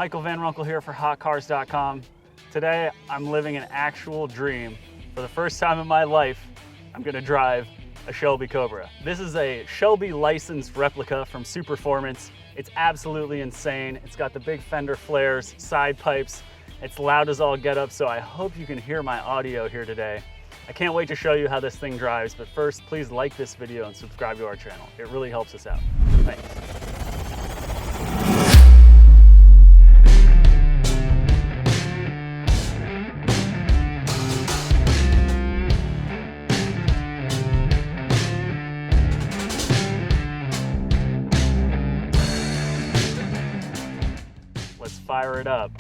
Michael Van Runkle here for HotCars.com. Today, I'm living an actual dream. For the first time in my life, I'm gonna drive a Shelby Cobra. This is a Shelby licensed replica from Superformance. It's absolutely insane. It's got the big fender flares, side pipes. It's loud as all get up, so I hope you can hear my audio here today. I can't wait to show you how this thing drives, but first, please like this video and subscribe to our channel. It really helps us out. Thanks. Let's fire it up.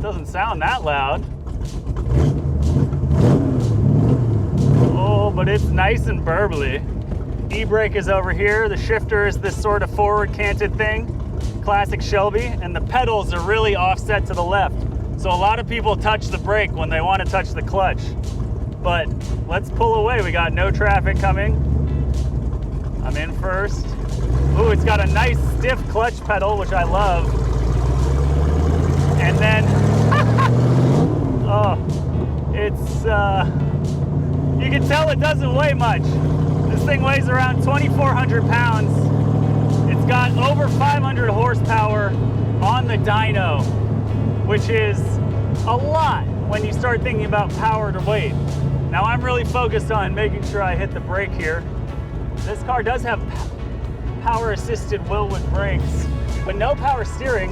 Doesn't sound that loud. Oh, but it's nice and burbly. E-brake is over here. The shifter is this sort of forward canted thing, classic Shelby, and the pedals are really offset to the left. So a lot of people touch the brake when they want to touch the clutch. But let's pull away. We got no traffic coming. I'm in first. Ooh, it's got a nice stiff clutch pedal, which I love. And then, oh, it's, you can tell it doesn't weigh much. This thing weighs around 2,400 pounds. It's got over 500 horsepower on the dyno, which is a lot when you start thinking about power to weight. Now I'm really focused on making sure I hit the brake here. This car does have power assisted Wilwood brakes, but no power steering,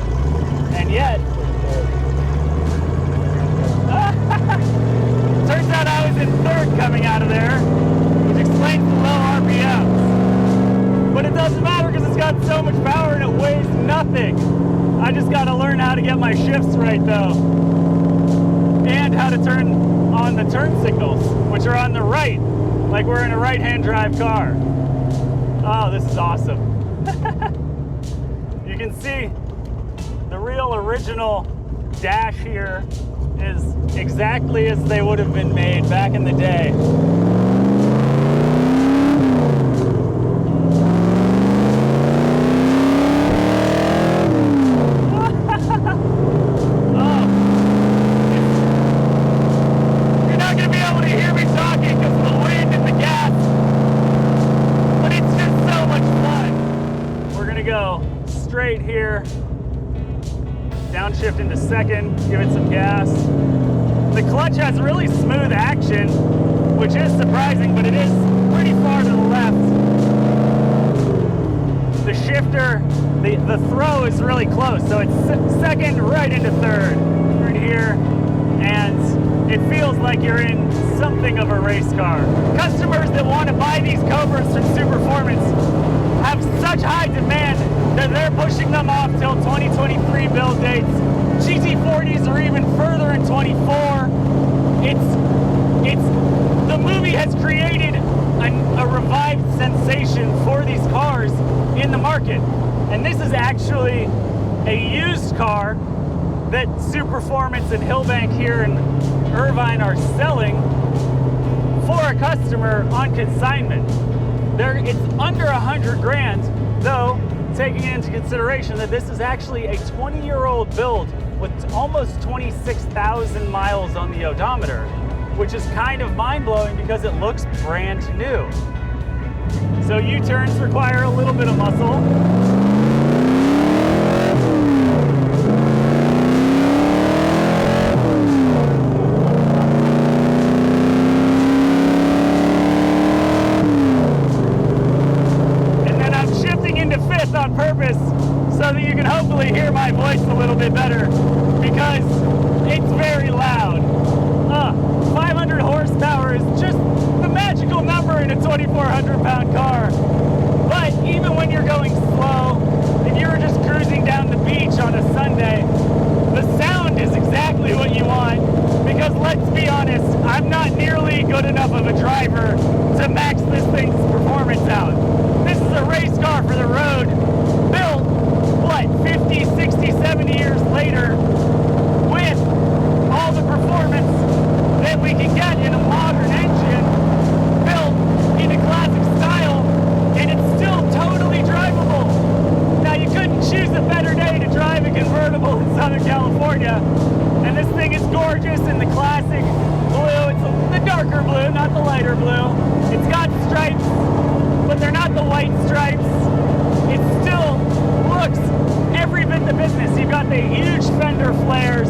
and yet, turns out I was in third coming out of there, which explains the low RPMs. But it doesn't matter because it's got so much power and it weighs nothing. I just got to learn how to get my shifts right though, and how to turn on the turn signals, which are on the right, like we're in a right-hand drive car. Oh, this is awesome. You can see the real original dash here is exactly as they would have been made back in the day. You're not going to be able to hear me talking because of the wind and the gas. But it's just so much fun. We're gonna go straight here, downshift into second, give it some gas. The clutch has really smooth action, which is surprising, but it is pretty far to the left. The shifter, the throw is really close, so it's second right into third, right here, and it feels like you're in something of a race car. Customers that want to buy these Cobras from Superformance have such high demand that they're pushing them off till 2023 build dates. GT40s are even further in 24. The movie has created a revived sensation for these cars in the market. And this is actually a used car that Superformance and Hillbank here in Irvine are selling for a customer on consignment. It's under 100 grand, though, taking into consideration that this is actually a 20-year-old build with almost 26,000 miles on the odometer, which is kind of mind-blowing because it looks brand new. So U-turns require a little bit of muscle. On purpose so that you can hopefully hear my voice a little bit better because it's very loud. 500 horsepower is just the magical number in a 2,400 pound car. But even when you're going slow, if you're just cruising down the beach on a Sunday, the sound is exactly what you want because let's be honest, I'm not nearly good enough of a driver to max this thing's performance out. This is a race car for the road, built, what, 50, 60, 70 years later, with all the performance that we can get in a modern engine, built in a classic style, and it's still totally drivable. Now, you couldn't choose a better day California. And this thing is gorgeous in the classic blue. It's the darker blue, not the lighter blue. It's got stripes, but they're not the white stripes. It still looks every bit the business. You've got the huge fender flares,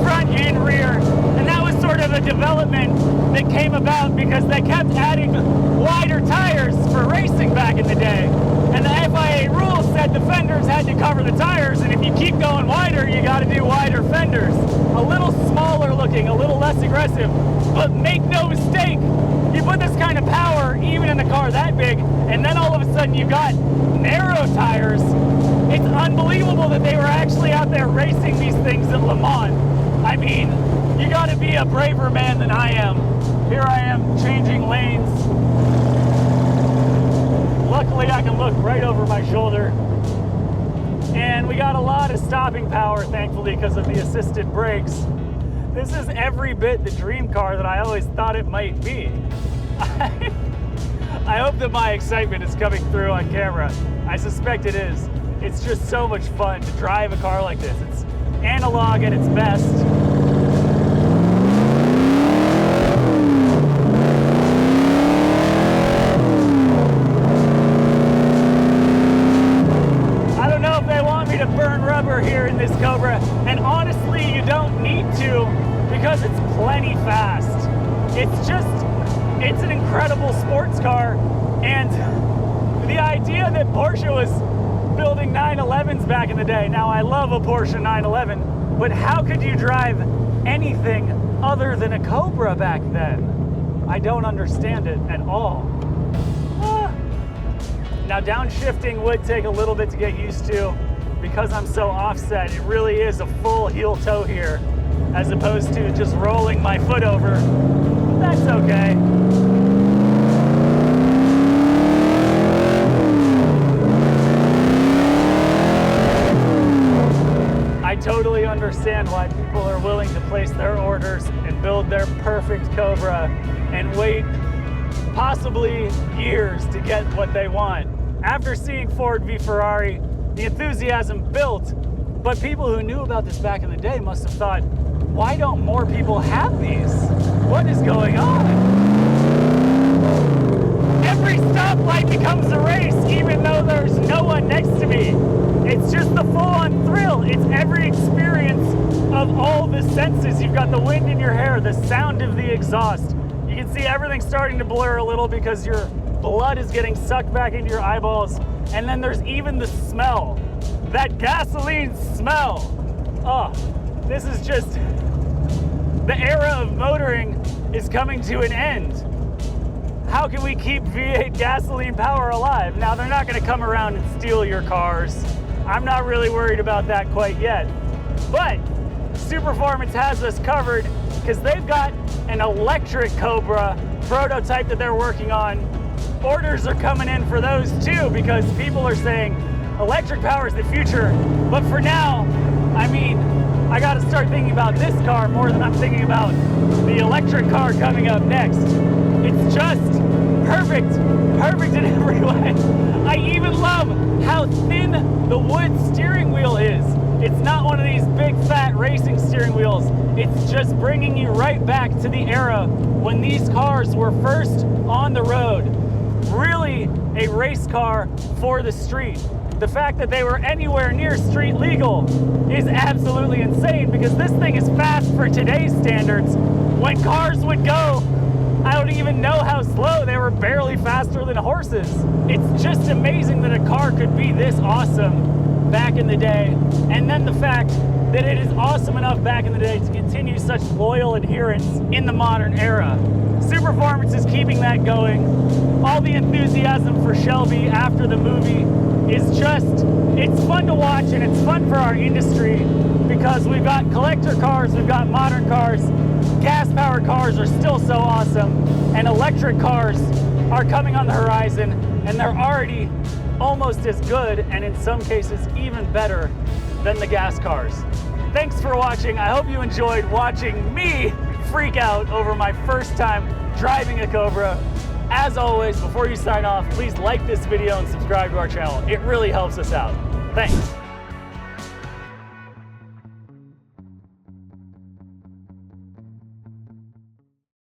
front and rear, and that was sort of a development that came about because they kept adding wider tires for racing back in the day. And the FIA rules said the fenders had to cover the tires, and if you keep going wider, you got to do wider fenders. A little smaller looking, a little less aggressive, but make no mistake, you put this kind of power even in a car that big, and then all of a sudden you've got narrow tires. It's unbelievable that they were actually out there racing these things at Le Mans. I mean, you got to be a braver man than I am. Here I am changing lanes. Luckily, I can look right over my shoulder. And we got a lot of stopping power, thankfully, because of the assisted brakes. This is every bit the dream car that I always thought it might be. I hope that my excitement is coming through on camera. I suspect it is. It's just so much fun to drive a car like this. It's analog at its best. I don't know if they want me to burn rubber here in this Cobra, and honestly, you don't need to because it's plenty fast. It's an incredible sports car, and the idea that Porsche was building 911s back in the day. Now, I love a Porsche 911, but how could you drive anything other than a Cobra back then? I don't understand it at all. Now, downshifting would take a little bit to get used to because I'm so offset. It really is a full heel toe here as opposed to just rolling my foot over. That's okay. I totally understand why people are willing to place their orders and build their perfect Cobra and wait possibly years to get what they want. After seeing Ford v Ferrari, the enthusiasm built, but people who knew about this back in the day must have thought, why don't more people have these? What is going on? Every stoplight becomes a race, even though there's no one next to me. It's just the full-on thrill. It's every experience of all the senses. You've got the wind in your hair, the sound of the exhaust. You can see everything starting to blur a little because your blood is getting sucked back into your eyeballs. And then there's even the smell, that gasoline smell. Oh, this is just, the era of motoring is coming to an end. How can we keep V8 gasoline power alive? Now, they're not gonna come around and steal your cars. I'm not really worried about that quite yet. But Superformance has us covered because they've got an electric Cobra prototype that they're working on. Orders are coming in for those too because people are saying electric power is the future. But for now, I mean, I gotta start thinking about this car more than I'm thinking about the electric car coming up next. It's just perfect in every way. I even love how thin the wood steering wheel is. It's not one of these big fat racing steering wheels. It's just bringing you right back to the era when these cars were first on the road. Really a race car for the street. The fact that they were anywhere near street legal is absolutely insane because this thing is fast for today's standards. When cars would go, I don't even know how slow, they were barely faster than horses. It's just amazing that a car could be this awesome back in the day. And then the fact that it is awesome enough back in the day to continue such loyal adherence in the modern era. Superformance is keeping that going. All the enthusiasm for Shelby after the movie is just, it's fun to watch and it's fun for our industry because we've got collector cars, we've got modern cars, gas-powered cars are still so awesome, and electric cars are coming on the horizon, and they're already almost as good, and in some cases even better than the gas cars. Thanks for watching. I hope you enjoyed watching me freak out over my first time driving a Cobra. As always, before you sign off, please like this video and subscribe to our channel. It really helps us out. Thanks.